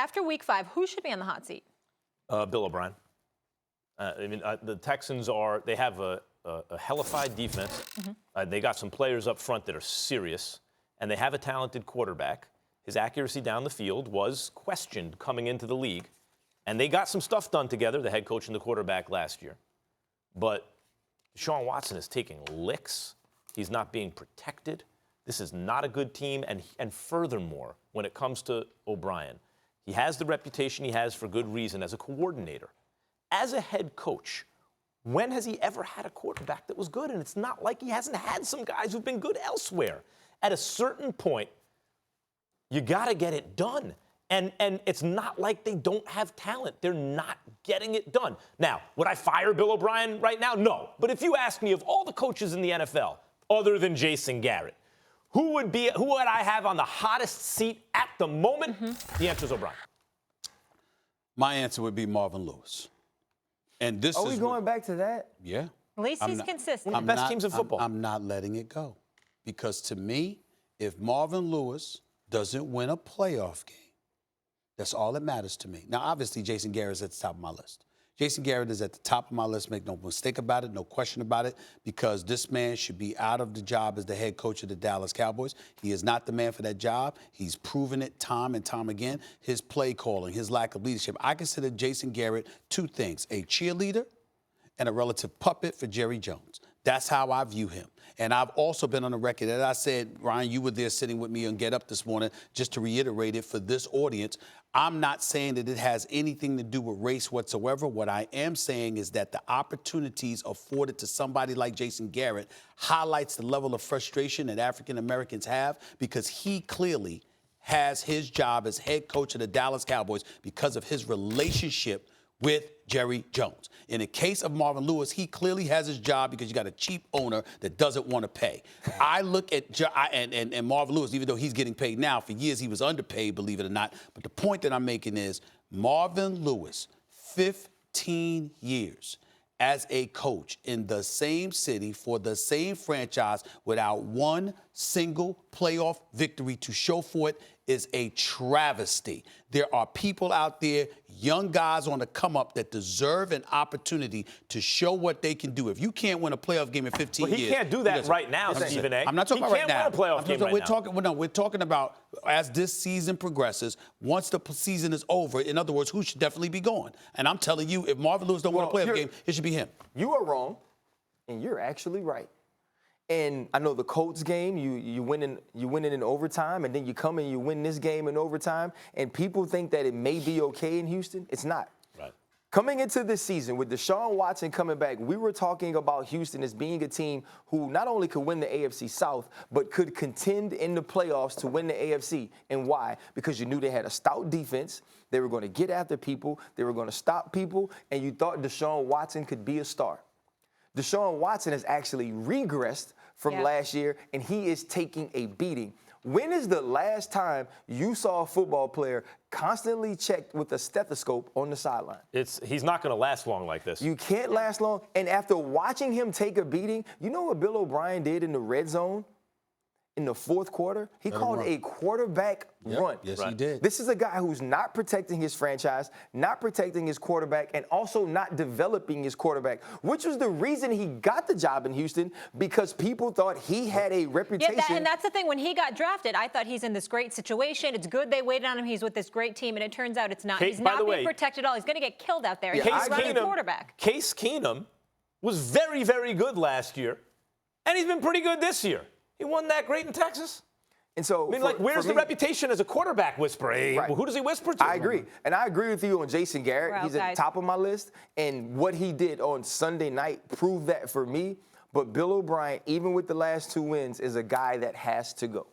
After week 5, who should be on the hot seat? Bill O'Brien. The Texans they have a hellified defense. They got some players up front that are serious, and they have a talented quarterback. His accuracy down the field was questioned coming into the league, and they got some stuff done together, the head coach and the quarterback last year. But Deshaun Watson is taking licks. He's not being protected. This is not a good team, and furthermore, when it comes to O'Brien, he has the reputation he has for good reason as a coordinator. As a head coach, when has he ever had a quarterback that was good? And it's not like he hasn't had some guys who've been good elsewhere. At a certain point, you got to get it done. And it's not like they don't have talent. They're not getting it done. Now, would I fire Bill O'Brien right now? No. But if you ask me of all the coaches in the NFL, other than Jason Garrett, who would I have on the hottest seat at the moment? The answer is O'Brien. My answer would be Marvin Lewis. And this Are we going back to that? Yeah. At least he's consistent. One of the best teams in football. I'm not letting it go. Because to me, if Marvin Lewis doesn't win a playoff game, that's all that matters to me. Now, obviously, Jason Garrett is at the top of my list. Jason Garrett is at the top of my list. Make no mistake about it, no question about it, because this man should be out of the job as the head coach of the Dallas Cowboys. He is not the man for that job. He's proven it time and time again. His play calling, his lack of leadership. I consider Jason Garrett two things: a cheerleader and a relative puppet for Jerry Jones. That's how I view him. And I've also been on the record, as I said, Ryan, you were there sitting with me on Get Up this morning, just to reiterate it for this audience. I'm not saying that it has anything to do with race whatsoever. What I am saying is that the opportunities afforded to somebody like Jason Garrett highlights the level of frustration that African Americans have, because he clearly has his job as head coach of the Dallas Cowboys because of his relationship with Jerry Jones. In the case of Marvin Lewis, he clearly has his job because you got a cheap owner that doesn't want to pay. I look at and Marvin Lewis, even though he's getting paid now, for years he was underpaid, believe it or not. But the point that I'm making is Marvin Lewis, 15 years as a coach in the same city for the same franchise without one single playoff victory to show for it is a travesty. There are people out there, young guys on the come up, that deserve an opportunity to show what they can do. If you can't win a playoff game in 15 years. He can't do that right now, Stephen A. I'm not talking about right now. He can't win a playoff game right now. We're talking about as this season progresses, once the season is over, in other words, who should definitely be going. And I'm telling you, if Marvin Lewis don't win a playoff game, it should be him. You are wrong, and you're actually right. And I know the Colts game, you win in overtime, and then you come and you win this game in overtime, and people think that it may be okay in Houston. It's not. Right. Coming into this season, with Deshaun Watson coming back, we were talking about Houston as being a team who not only could win the AFC South, but could contend in the playoffs to win the AFC. And why? Because you knew they had a stout defense. They were going to get after people. They were going to stop people. And you thought Deshaun Watson could be a star. Deshaun Watson has actually regressed from last year, and he is taking a beating. When is the last time you saw a football player constantly checked with a stethoscope on the sideline? He's not going to last long like this. You can't last long. And after watching him take a beating, you know what Bill O'Brien did in the red zone? In the fourth quarter, he called a quarterback run. Yes, he did. This is a guy who's not protecting his franchise, not protecting his quarterback, and also not developing his quarterback, which was the reason he got the job in Houston, because people thought he had a reputation. Yeah, and that's the thing. When he got drafted, I thought he's in this great situation. It's good they waited on him. He's with this great team, and it turns out it's not. He's not being protected at all. He's going to get killed out there. He's running quarterback. Case Keenum was very, very good last year, and he's been pretty good this year. He wasn't that great in Texas. And so, where's the reputation as a quarterback whisperer? Hey, who does he whisper to? I agree. And I agree with you on Jason Garrett. He's at the top of my list. And what he did on Sunday night proved that for me. But Bill O'Brien, even with the last 2 wins, is a guy that has to go.